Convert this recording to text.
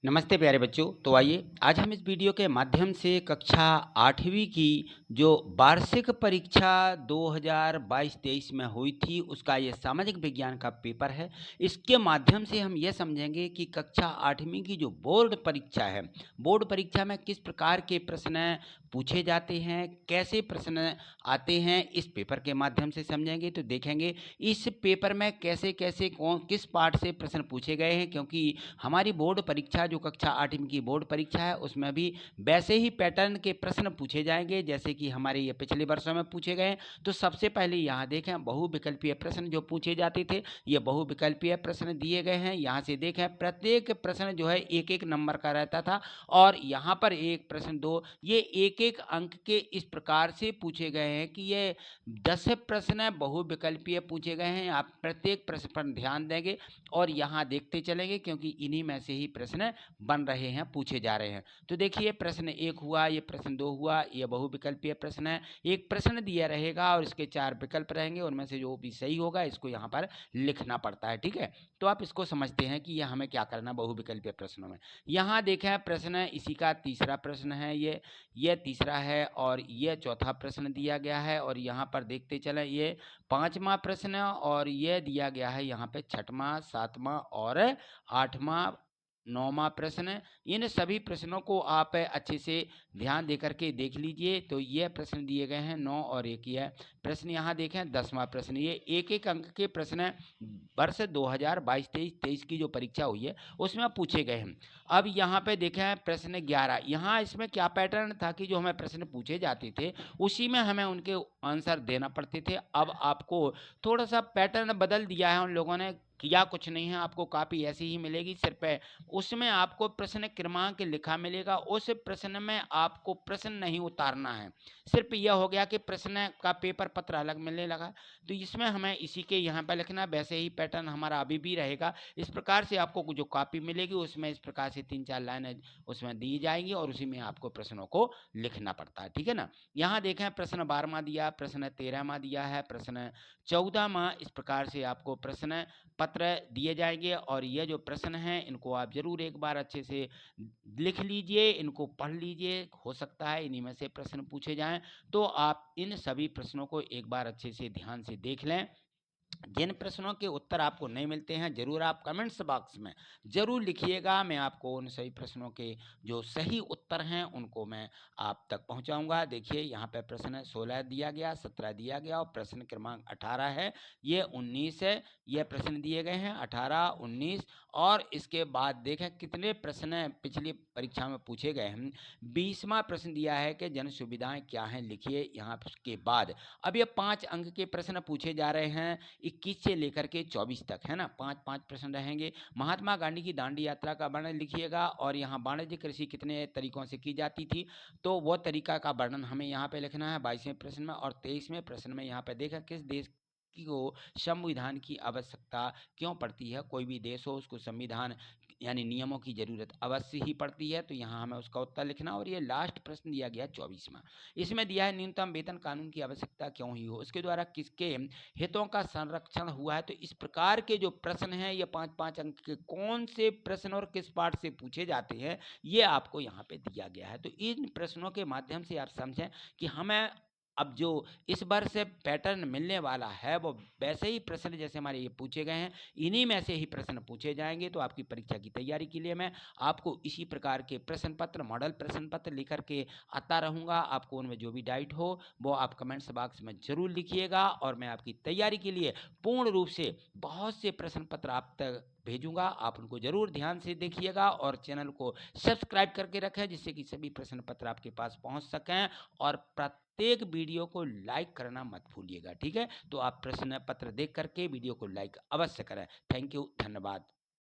नमस्ते प्यारे बच्चों। तो आइए आज हम इस वीडियो के माध्यम से कक्षा 8वीं की जो वार्षिक परीक्षा 2022-23 में हुई थी उसका ये सामाजिक विज्ञान का पेपर है। इसके माध्यम से हम ये समझेंगे कि कक्षा 8वीं की जो बोर्ड परीक्षा है, बोर्ड परीक्षा में किस प्रकार के प्रश्न पूछे जाते हैं, कैसे प्रश्न आते हैं, इस पेपर के माध्यम से समझेंगे। तो देखेंगे इस पेपर में कैसे-कैसे कौन किस पार्ट से प्रश्न पूछे गए हैं, क्योंकि हमारी बोर्ड परीक्षा जो कक्षा 8वीं की बोर्ड परीक्षा है उसमें भी वैसे ही पैटर्न के प्रश्न पूछे जाएंगे जैसे कि हमारे ये पिछले वर्षों में पूछे गए हैं। तो सबसे पहले यहाँ देखें बहुविकल्पीय प्रश्न जो पूछे जाते थे, ये बहुविकल्पीय प्रश्न दिए गए हैं। यहाँ से देखें प्रत्येक प्रश्न जो है एक एक नंबर का रहता था और यहाँ पर एक प्रश्न दो, ये एक एक अंक के इस प्रकार से पूछे गए हैं कि ये 10 प्रश्न बहुविकल्पीय पूछे गए हैं। आप प्रत्येक प्रश्न पर ध्यान देंगे और यहाँ देखते चलेंगे क्योंकि इन्हीं में से ही प्रश्न बन रहे हैं, पूछे जा रहे हैं। तो देखिए प्रश्न 1 हुआ, ये प्रश्न 2 हुआ, ये बहुविकल्पीय प्रश्न है। एक प्रश्न दिया रहेगा और इसके 4 विकल्प रहेंगे, उनमें से जो भी सही होगा इसको यहाँ पर लिखना पड़ता है, ठीक है। तो आप इसको समझते हैं कि यह हमें क्या करना बहुविकल्पीय प्रश्नों में। यहाँ देखें प्रश्न इसी का तीसरा प्रश्न है, ये तीसरा है और ये चौथा प्रश्न दिया गया है और यहाँ पर देखते चलें ये पांचवा प्रश्न और ये दिया गया है यहाँ पे छठवां, सातवां और आठवां, नौवां प्रश्न। इन सभी प्रश्नों को आप अच्छे से ध्यान देकर के देख लीजिए। तो ये प्रश्न दिए गए हैं 9 और एक ये प्रश्न यहाँ देखें 10वां प्रश्न। ये एक एक अंक के प्रश्न वर्ष 2022-23 की जो परीक्षा हुई है उसमें पूछे गए हैं। अब यहाँ पे देखें प्रश्न 11, यहाँ इसमें क्या पैटर्न था कि जो हमें प्रश्न पूछे जाते थे उसी में हमें उनके आंसर देना पड़ते थे। अब आपको थोड़ा सा पैटर्न बदल दिया है उन लोगों ने, किया कुछ नहीं है, आपको कॉपी ऐसी ही मिलेगी, सिर्फ उसमें आपको प्रश्न क्रमांक लिखा मिलेगा। उस प्रश्न में आपको प्रश्न नहीं उतारना है, सिर्फ यह हो गया कि प्रश्न का पेपर पत्र अलग मिलने लगा। तो इसमें हमें इसी के यहाँ पर लिखना, वैसे ही पैटर्न हमारा अभी भी रहेगा। इस प्रकार से आपको जो कॉपी मिलेगी उसमें इस प्रकार से 3-4 लाइनें उसमें दी जाएंगी और उसी में आपको प्रश्नों को लिखना पड़ता है, ठीक है ना। यहाँ देखें प्रश्न 12वां दिया, प्रश्न 13वां दिया है, प्रश्न 14वां, इस प्रकार से आपको प्रश्न पत्र दिए जाएंगे और ये जो प्रश्न हैं इनको आप जरूर एक बार अच्छे से लिख लीजिए, इनको पढ़ लीजिए, हो सकता है इन्हीं में से प्रश्न पूछे जाएं। तो आप इन सभी प्रश्नों को एक बार अच्छे से ध्यान से देख लें। जिन प्रश्नों के उत्तर आपको नहीं मिलते हैं जरूर आप कमेंट्स बॉक्स में जरूर लिखिएगा। मैं आपको उन सभी प्रश्नों के जो सही उत्तर हैं उनको मैं आप तक पहुंचाऊंगा। देखिए यहाँ पे प्रश्न 16 दिया गया, 17 दिया गया और प्रश्न क्रमांक 18 है, ये 19 है, ये प्रश्न दिए गए हैं 18, 19 और इसके बाद देखें कितने प्रश्न पिछली परीक्षा में पूछे गए हैं। 20वां प्रश्न दिया है कि जन सुविधाएं क्या हैं, लिखिए यहाँ के बाद। अब ये 5 अंक के प्रश्न पूछे जा रहे हैं 21 से लेकर के 24 तक, है ना। 5-5 प्रश्न रहेंगे। महात्मा गांधी की दांडी यात्रा का वर्णन लिखिएगा और यहाँ वाणिज्य कृषि कितने तरीकों से की जाती थी, तो वो तरीका का वर्णन हमें यहाँ पे लिखना है 22वें प्रश्न में। और 23वें प्रश्न में यहाँ पे देखा किस देश को संविधान की आवश्यकता क्यों पड़ती है। कोई भी देश हो उसको संविधान यानी नियमों की जरूरत अवश्य ही पड़ती है, तो यहाँ हमें उसका उत्तर लिखना। और ये लास्ट प्रश्न दिया गया 24वां, इसमें दिया है न्यूनतम वेतन कानून की आवश्यकता क्यों ही हो, उसके द्वारा किसके हितों का संरक्षण हुआ है। तो इस प्रकार के जो प्रश्न हैं ये 5-5 अंक के कौन से प्रश्न और किस पार्ट से पूछे जाते हैं ये आपको यहाँ पे दिया गया है। तो इन प्रश्नों के माध्यम से आप समझें कि हमें अब जो इस बार से पैटर्न मिलने वाला है वो वैसे ही प्रश्न जैसे हमारे ये पूछे गए हैं इन्हीं में से ही प्रश्न पूछे जाएंगे। तो आपकी परीक्षा की तैयारी के लिए मैं आपको इसी प्रकार के प्रश्न पत्र, मॉडल प्रश्न पत्र लेकर के आता रहूँगा। आपको उनमें जो भी डाउट हो वो आप कमेंट्स बॉक्स में ज़रूर लिखिएगा और मैं आपकी तैयारी के लिए पूर्ण रूप से बहुत से प्रश्न पत्र आप तक भेजूंगा। आप उनको जरूर ध्यान से देखिएगा और चैनल को सब्सक्राइब करके रखें जिससे कि सभी प्रश्न पत्र आपके पास पहुंच सकें। और प्रत्येक वीडियो को लाइक करना मत भूलिएगा, ठीक है। तो आप प्रश्न पत्र देख करके वीडियो को लाइक अवश्य करें। थैंक यू, धन्यवाद।